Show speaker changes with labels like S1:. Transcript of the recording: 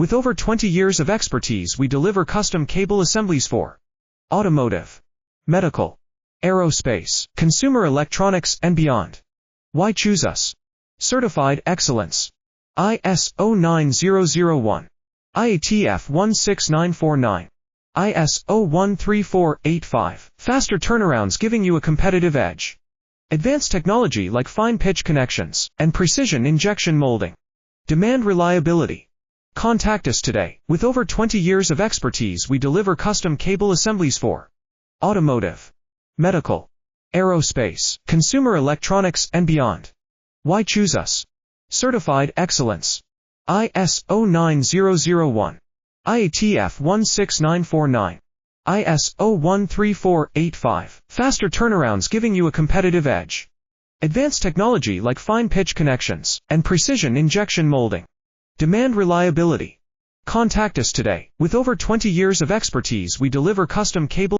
S1: With over 20 years of expertise, we deliver custom cable assemblies for automotive, medical, aerospace, consumer electronics, and beyond. Why choose us? Certified excellence. ISO 9001. IATF 16949. ISO 13485. Faster turnarounds giving you a competitive edge. Advanced technology like fine pitch connections and precision injection molding. Demand reliability. Contact us today. With over 20 years of expertise, we deliver custom cable assemblies for automotive, medical, aerospace, consumer electronics, and beyond. Why choose us? Certified excellence. ISO 9001. IATF 16949. ISO 13485. Faster turnarounds giving you a competitive edge. Advanced technology like fine pitch connections and precision injection molding. Demand reliability. Contact us today. With over 20 years of expertise, we deliver custom cable